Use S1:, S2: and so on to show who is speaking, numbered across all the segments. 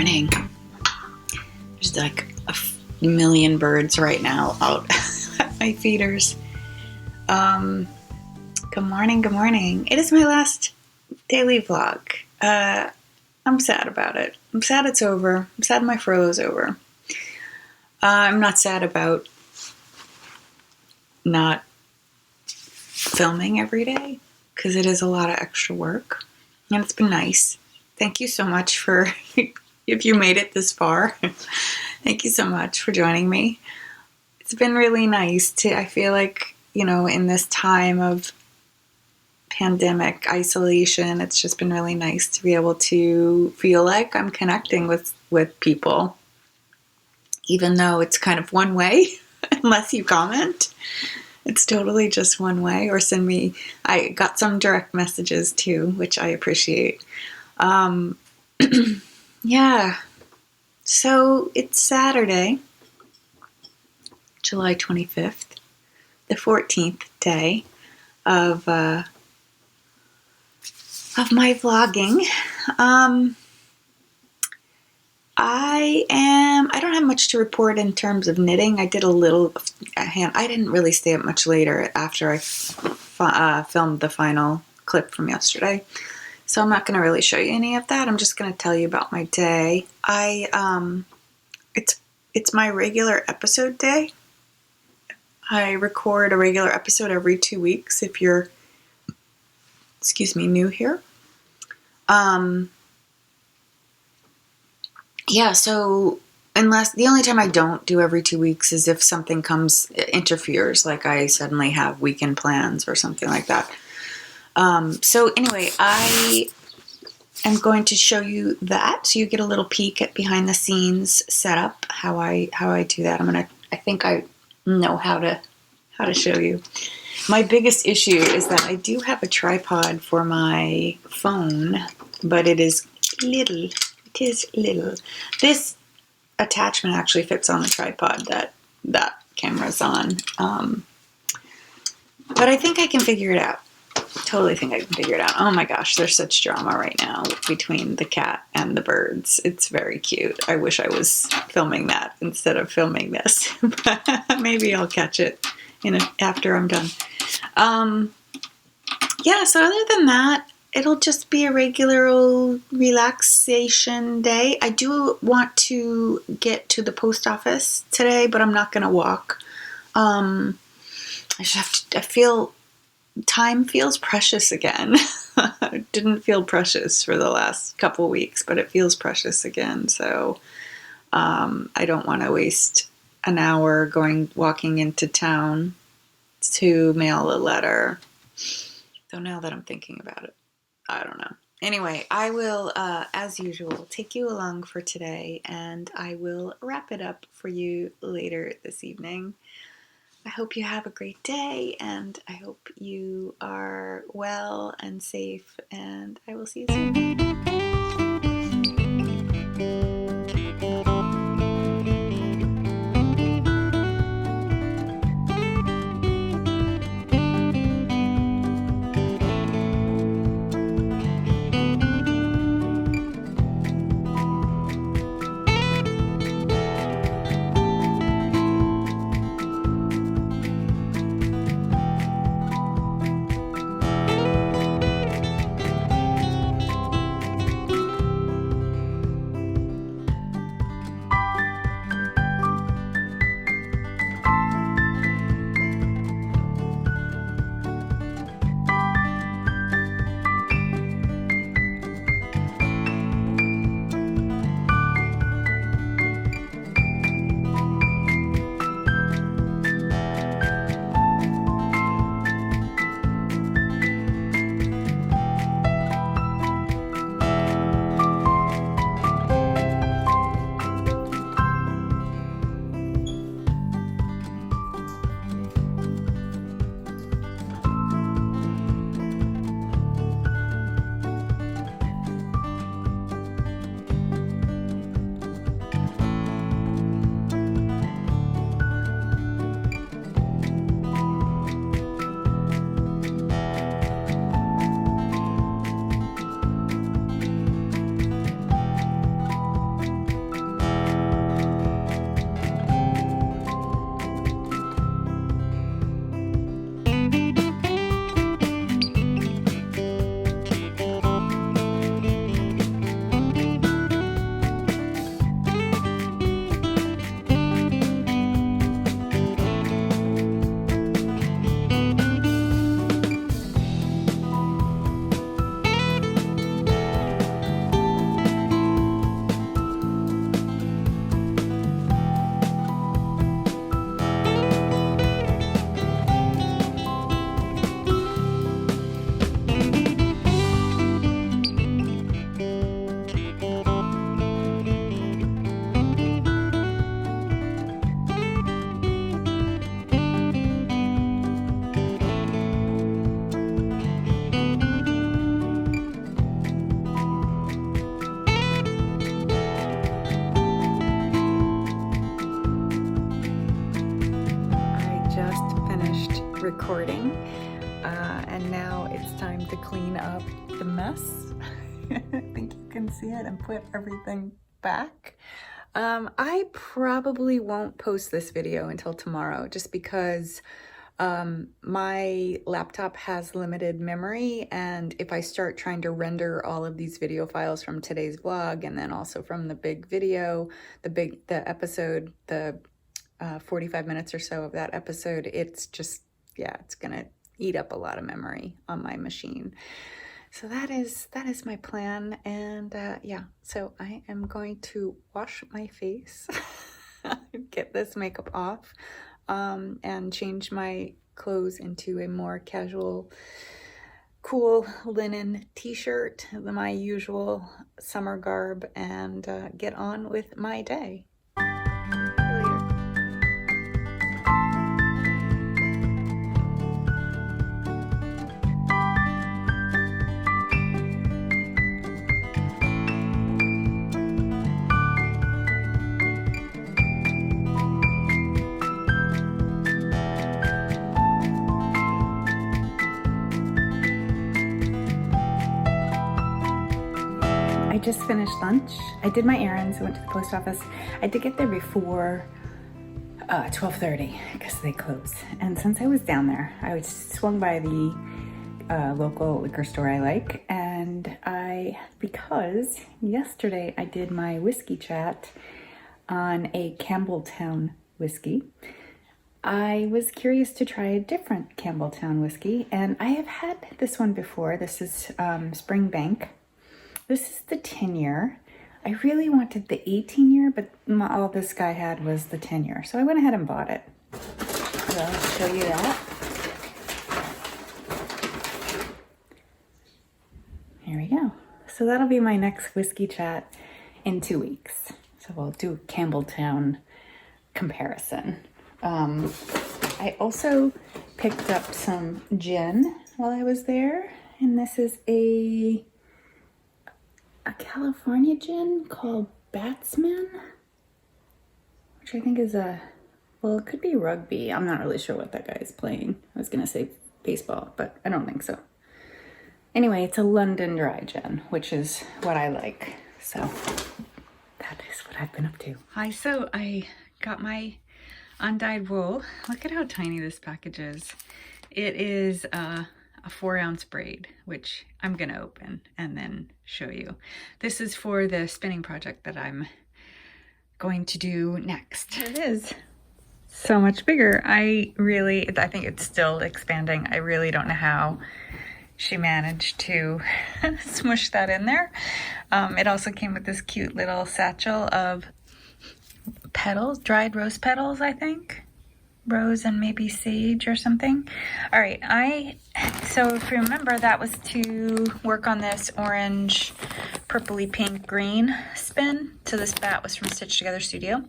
S1: morning. There's like a million birds right now out at my feeders. Good morning. It is my last daily vlog. I'm sad about it. I'm sad it's over. I'm sad my furlough's over. I'm not sad about not filming every day, because it is a lot of extra work, and it's been nice. Thank you so much for, if you made it this far, thank you so much for joining me. It's been really nice I feel like, in this time of pandemic isolation, it's just been really nice to be able to feel like I'm connecting with people, even though it's kind of one way, unless you comment. It's totally just one way, or send me. I got some direct messages too, which I appreciate. Yeah. So it's Saturday, July 25th, the 14th day of my vlogging. I don't have much to report in terms of knitting. I did a little hand. I didn't really stay up much later after I filmed the final clip from yesterday. So I'm not going to really show you any of that. I'm just going to tell you about my day. It's my regular episode day. I record a regular episode every 2 weeks if you're, new here. Yeah, so unless the only time I don't do every 2 weeks is if something interferes, like I suddenly have weekend plans or something like that. So anyway, I am going to show you that, so you get a little peek at behind the scenes setup, how I do that. I think I know how to show you. My biggest issue is that I do have a tripod for my phone, but it is little. It is little. This attachment actually fits on the tripod that camera's on. But I think I can figure it out. Totally think I can figure it out. Oh my gosh, there's such drama right now between the cat and the birds. It's very cute. I wish I was filming that instead of filming this. But maybe I'll catch it after I'm done. Yeah, so other than that, it'll just be a regular old relaxation day. I do want to get to the post office today, but I'm not going to walk. I feel time feels precious again. It didn't feel precious for the last couple weeks, but it feels precious again. So I don't want to waste an hour walking into town to mail a letter. So now that I'm thinking about it, I don't know. Anyway, I will, as usual, take you along for today, and I will wrap it up for you later this evening. I hope you have a great day, and I hope you are well and safe, and I will see you soon. recording, and now it's time to clean up the mess. I think you can see it, and put everything back. I probably won't post this video until tomorrow, just because my laptop has limited memory, and if I start trying to render all of these video files from today's vlog and then also from the big video, the episode, the 45 minutes or so of that episode, it's just, yeah, it's gonna eat up a lot of memory on my machine. So that is my plan, and yeah, so I am going to wash my face, get this makeup off, and change my clothes into a more casual, cool linen t-shirt, my usual summer garb, and get on with my day. I just finished lunch. I did my errands. I went to the post office. I did get there before 12:30 because they close. And since I was down there, I was swung by the local liquor store I like, and because yesterday I did my whiskey chat on a Campbelltown whiskey, I was curious to try a different Campbelltown whiskey, and I have had this one before. This is Springbank. This is the 10-year. I really wanted the 18-year, but all this guy had was the 10-year. So I went ahead and bought it. So I'll show you that. Here we go. So that'll be my next whiskey chat in 2 weeks. So we'll do a Campbelltown comparison. I also picked up some gin while I was there. And this is a California gin called Batsman, which I think is well, it could be rugby. I'm not really sure what that guy is playing. I was gonna say baseball, but I don't think so. Anyway, it's a London dry gin, which is what I like. So that is what I've been up to. Hi, so I got my undyed wool. Look at how tiny this package is. It is a 4-ounce braid, which I'm gonna open and then show you. This is for the spinning project that I'm going to do next. Here it is. So much bigger. I think it's still expanding. I really don't know how she managed to smush that in there. It also came with this cute little satchel of petals, dried rose petals, I think. Rose and maybe sage or something. All right, so if you remember, that was to work on this orange, purpley pink green spin. So this bat was from Stitch Together Studio.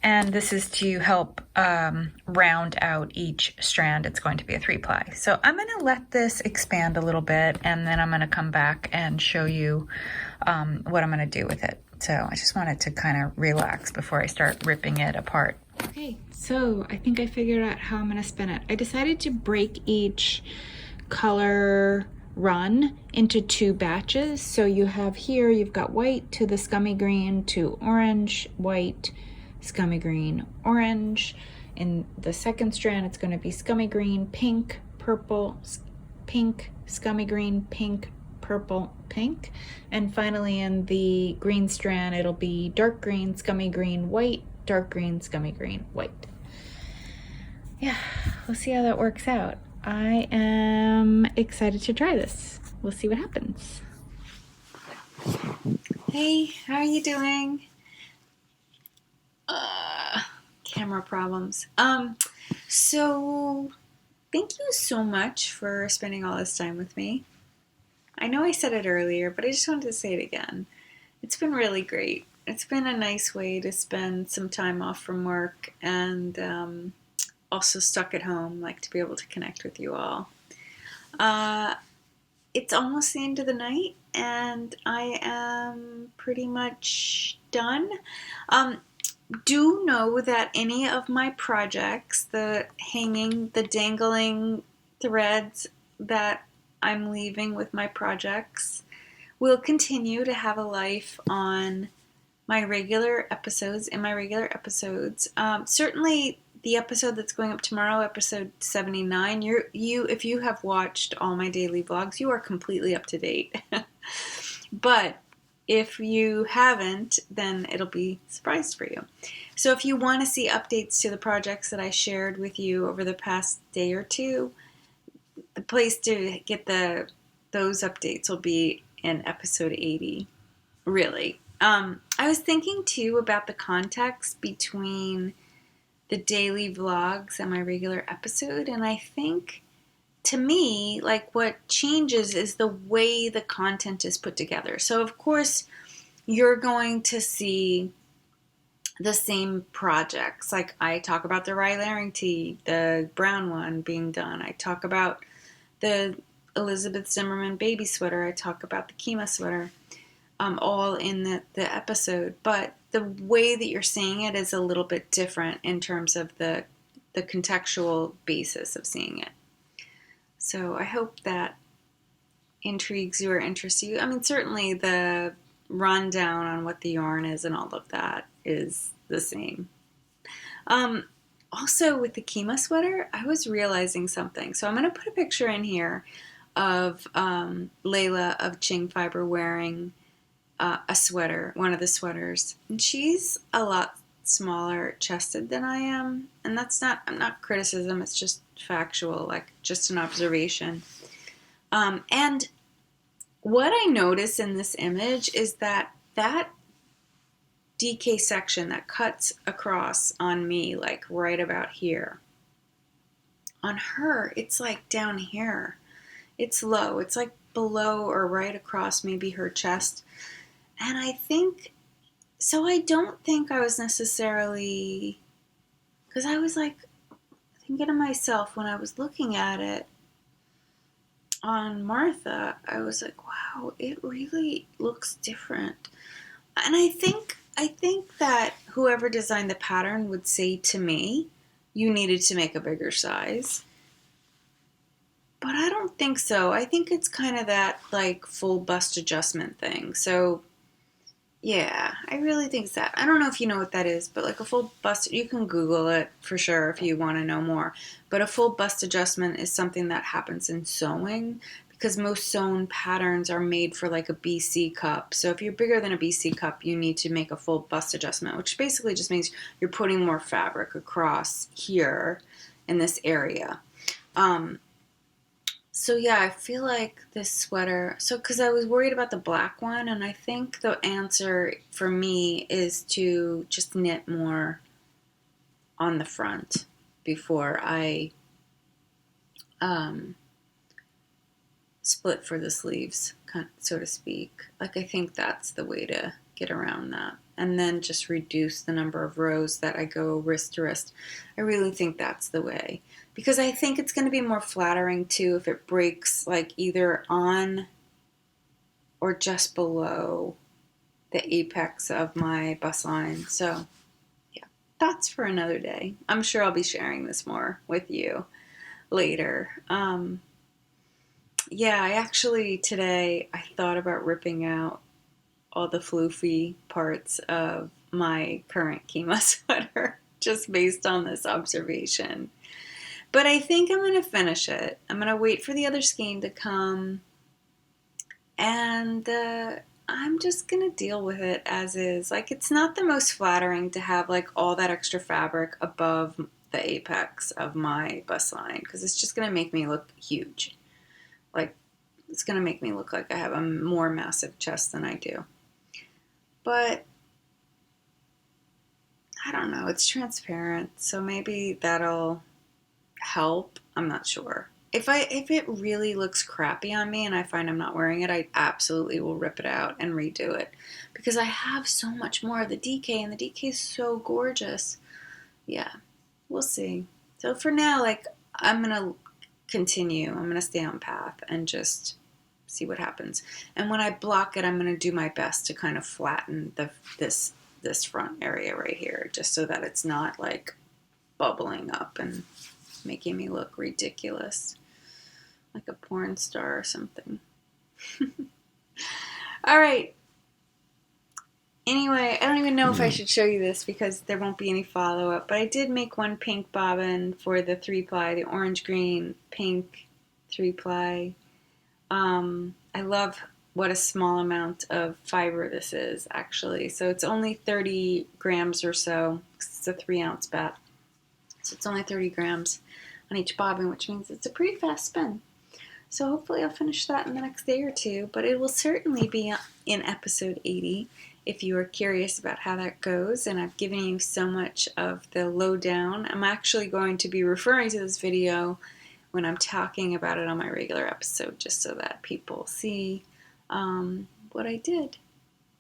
S1: And this is to help round out each strand. It's going to be a 3-ply. So I'm gonna let this expand a little bit, and then I'm gonna come back and show you what I'm gonna do with it. So I just wanted to kind of relax before I start ripping it apart. Okay, so I think I figured out how I'm gonna spin it. I decided to break each color run into 2 batches. So you have here, you've got white to the scummy green to orange, white, scummy green, orange. In the second strand, it's gonna be scummy green, pink, purple, pink, scummy green, pink, purple, pink. And finally in the green strand, it'll be dark green, scummy green, white, dark green, scummy green, white. Yeah, we'll see how that works out. I am excited to try this. We'll see what happens. Hey, how are you doing? Camera problems. So thank you so much for spending all this time with me. I know I said it earlier, but I just wanted to say it again. It's been really great. It's been a nice way to spend some time off from work, and also stuck at home, like to be able to connect with you all. It's almost the end of the night, and I am pretty much done. do know that any of my projects, the dangling threads that I'm leaving with my projects, will continue to have a life on my regular episodes, certainly the episode that's going up tomorrow, episode 79, if you have watched all my daily vlogs, you are completely up to date. But if you haven't, then it'll be a surprise for you. So if you want to see updates to the projects that I shared with you over the past day or two, the place to get those updates will be in episode 80. Really. I was thinking too about the context between the daily vlogs and my regular episode, and I think to me, like, what changes is the way the content is put together. So of course you're going to see the same projects. Like, I talk about the rye layering tea, the brown one being done. I talk about the Elizabeth Zimmerman baby sweater. I talk about the Kima sweater. All in the episode, but the way that you're seeing it is a little bit different in terms of the contextual basis of seeing it. So I hope that intrigues you or interests you. I mean, certainly the rundown on what the yarn is and all of that is the same. Also, with the Kima sweater, I was realizing something. So I'm going to put a picture in here of Layla of Ching Fiber wearing a sweater, one of the sweaters. And she's a lot smaller chested than I am. And I'm not criticism, it's just factual, like just an observation. And what I notice in this image is that DK section that cuts across on me, like right about here, on her, it's like down here. It's low. It's like below or right across maybe her chest. And I don't think I was necessarily, because I was like thinking to myself when I was looking at it on Martha, I was like, wow, it really looks different. And I think that whoever designed the pattern would say to me, you needed to make a bigger size. But I don't think so. I think it's kind of that like full bust adjustment thing. So yeah, I really think it's that. I don't know if you know what that is, but like a full bust, you can Google it for sure if you want to know more. But a full bust adjustment is something that happens in sewing because most sewn patterns are made for like a BC cup. So if you're bigger than a BC cup, you need to make a full bust adjustment, which basically just means you're putting more fabric across here in this area. So yeah, I feel like this sweater, because I was worried about the black one, and I think the answer for me is to just knit more on the front before I split for the sleeves, so to speak. Like, I think that's the way to get around that. And then just reduce the number of rows that I go wrist to wrist. I really think that's the way. Because I think it's going to be more flattering too if it breaks like either on or just below the apex of my bust line. So yeah, that's for another day. I'm sure I'll be sharing this more with you later. Yeah, I actually today I thought about ripping out all the floofy parts of my current Kima sweater just based on this observation. But I think I'm going to finish it. I'm going to wait for the other skein to come. And I'm just going to deal with it as is. Like, it's not the most flattering to have, like, all that extra fabric above the apex of my bust line. Because it's just going to make me look huge. Like, it's going to make me look like I have a more massive chest than I do. But I don't know. It's transparent. So maybe that'll help. I'm not sure. If it really looks crappy on me and I find I'm not wearing it, I absolutely will rip it out and redo it because I have so much more of the DK and the DK is so gorgeous. Yeah, we'll see. So for now, like, I'm gonna continue. I'm gonna stay on path and just see what happens. And when I block it, I'm gonna do my best to kind of flatten this this front area right here, just so that it's not like bubbling up and making me look ridiculous, like a porn star or something. All right. Anyway, I don't even know if I should show you this because there won't be any follow-up, but I did make one pink bobbin for the 3-ply, the orange, green, pink 3-ply. I love what a small amount of fiber this is, actually. So it's only 30 grams or so. It's a 3-ounce bat. So it's only 30 grams on each bobbin, which means it's a pretty fast spin. So hopefully I'll finish that in the next day or two, but it will certainly be in episode 80 if you are curious about how that goes, and I've given you so much of the lowdown. I'm actually going to be referring to this video when I'm talking about it on my regular episode, just so that people see what I did.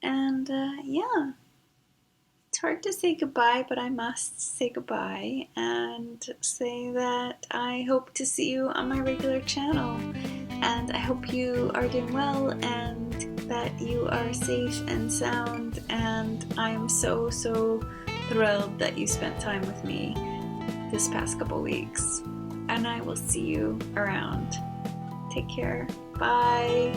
S1: And yeah, it's hard to say goodbye, but I must say goodbye and say that I hope to see you on my regular channel. And I hope you are doing well and that you are safe and sound. And I am so, so thrilled that you spent time with me this past couple weeks. And I will see you around. Take care. Bye.